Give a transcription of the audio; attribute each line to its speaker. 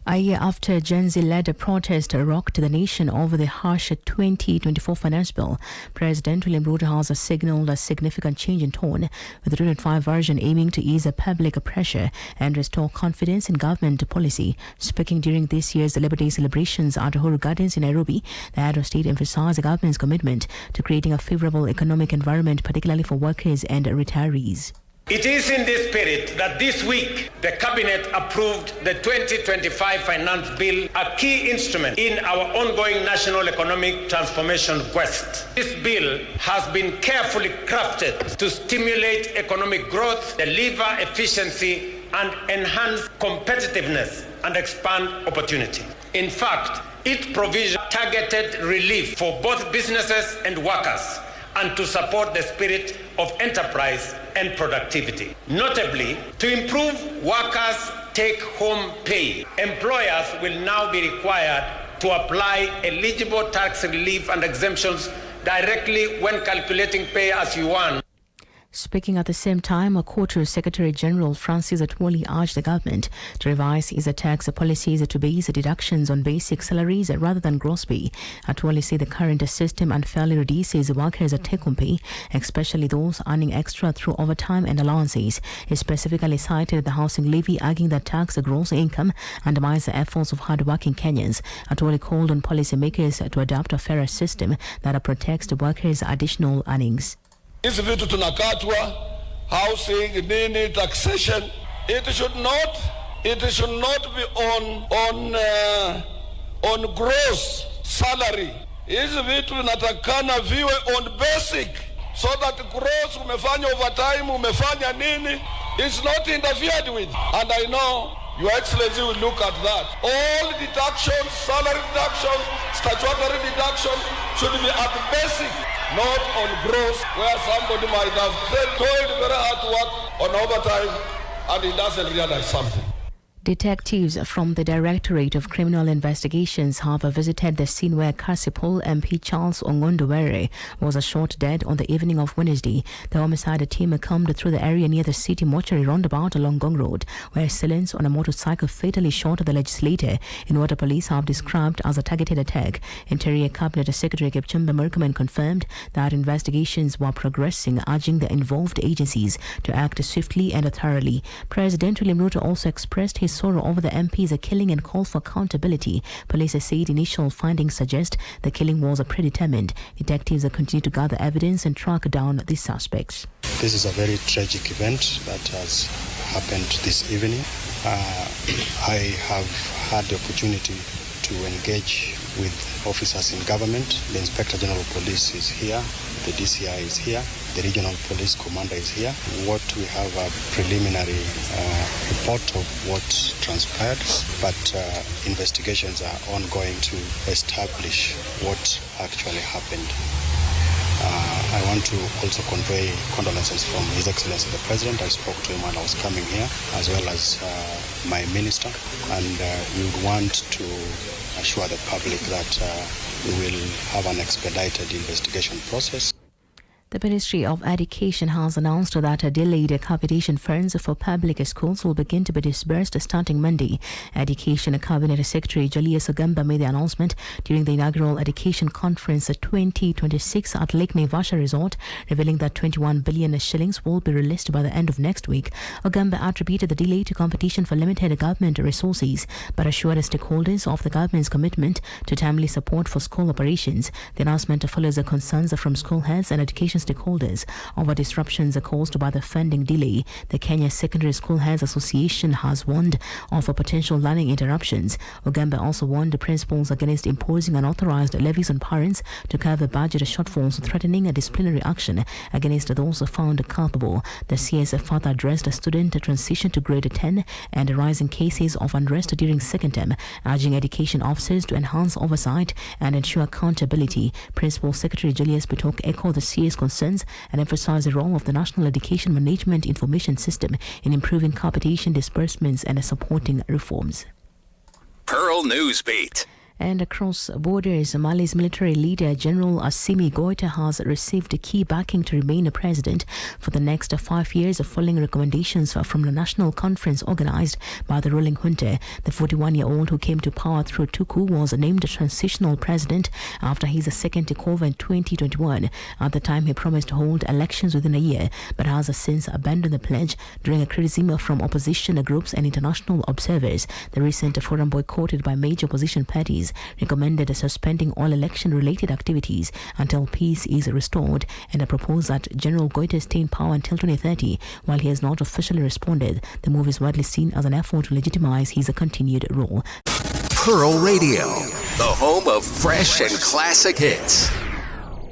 Speaker 1: A year after Gen Z-led protest rocked the nation over the harsh 2024 finance bill, President William Ruto has signalled a significant change in tone, with the 2025 version aiming to ease public pressure and restore confidence in government policy. Speaking during this year's Labour Day celebrations at Uhuru Gardens in Nairobi, the head of state emphasised the government's commitment to creating a favourable economic environment, particularly for workers and retirees.
Speaker 2: It is in this spirit that this week the Cabinet approved the 2025 Finance Bill, a key instrument in our ongoing national economic transformation quest. This bill has been carefully crafted to stimulate economic growth, deliver efficiency, and enhance competitiveness and expand opportunity. In fact, its provision targeted relief for both businesses and workers, and to support the spirit of enterprise and productivity. Notably, to improve workers' take-home pay, employers will now be required to apply eligible tax relief and exemptions directly when calculating pay as you earn.
Speaker 1: Speaking at the same time, a Quarter Secretary General Francis Atwoli urged the government to revise its tax policies to base deductions on basic salaries rather than gross pay. Atwoli said the current system unfairly reduces workers' take-home pay, especially those earning extra through overtime and allowances. He specifically cited the housing levy, arguing that tax gross income undermines the efforts of hard-working Kenyans. Atwoli called on policymakers to adopt a fairer system that protects the workers' additional earnings.
Speaker 3: Hizi vitu tunakatwa, housing, nini, taxation, it should not be on gross salary. Hizi vitu natakana viwe on basic, so that gross umefanya overtime, umefanya nini, it's not interfered with. And I know Your Excellency will look at that. All deductions, salary deductions, statutory deductions should be at basic, not on gross, where somebody might have toiled very hard to work on overtime and he doesn't realize something.
Speaker 1: Detectives from the Directorate of Criminal Investigations have visited the scene where Kasipul MP Charles Ong'ondo was shot dead on the evening of Wednesday. The homicide team combed through the area near the city mortuary roundabout along Gong Road, where assailants on a motorcycle fatally shot the legislator in what the police have described as a targeted attack. Interior Cabinet Secretary Kipchumba Murkomen confirmed that investigations were progressing, urging the involved agencies to act swiftly and thoroughly. President William Ruto also expressed his sorrow over the MP's killing and called for accountability. Police said initial findings suggest the killing was predetermined. Detectives continue to gather evidence and track down the suspects.
Speaker 4: This is a very tragic event that has happened this evening. I have had the opportunity to engage with officers in government. The Inspector General of Police is here, the DCI is here, the Regional Police Commander is here. What we have a preliminary report of what transpired, but investigations are ongoing to establish what actually happened. I want to also convey condolences from His Excellency the President. I spoke to him when I was coming here, as well as my minister, and we would want to assure the public that we will have an expedited investigation process.
Speaker 1: The Ministry of Education has announced that delayed capitation funds for public schools will begin to be disbursed starting Monday. Education Cabinet Secretary Julius Ogamba made the announcement during the inaugural Education Conference 2026 at Lake Naivasha Resort, revealing that 21 billion shillings will be released by the end of next week. Ogamba attributed the delay to competition for limited government resources, but assured stakeholders of the government's commitment to timely support for school operations. The announcement follows the concerns from school heads and education stakeholders over disruptions caused by the funding delay. The Kenya Secondary School Heads Association has warned of potential learning interruptions. Ogamba also warned the principals against imposing unauthorized levies on parents to cover budget shortfalls, threatening a disciplinary action against those found culpable. The CS further addressed a student transition to grade 10 and rising cases of unrest during second term, urging education officers to enhance oversight and ensure accountability. Principal Secretary Julius Bitok echoed the CS concerns and emphasize the role of the National Education Management Information System in improving competition disbursements and supporting reforms.
Speaker 5: Pearl Newsbeat.
Speaker 1: And across borders, Mali's military leader General Assimi Goïta has received key backing to remain a president for the next 5 years, following recommendations from the national conference organized by the ruling junta. The 41-year-old, who came to power through a coup, was named a transitional president after his second takeover in 2021. At the time, he promised to hold elections within a year, but has since abandoned the pledge during a criticism from opposition groups and international observers. The recent forum, boycotted by major opposition parties, recommended suspending all election-related activities until peace is restored, and proposed that General Goïta stay in power until 2030. While he has not officially responded, the move is widely seen as an effort to legitimize his continued rule.
Speaker 5: Pearl Radio, the home of fresh and classic hits.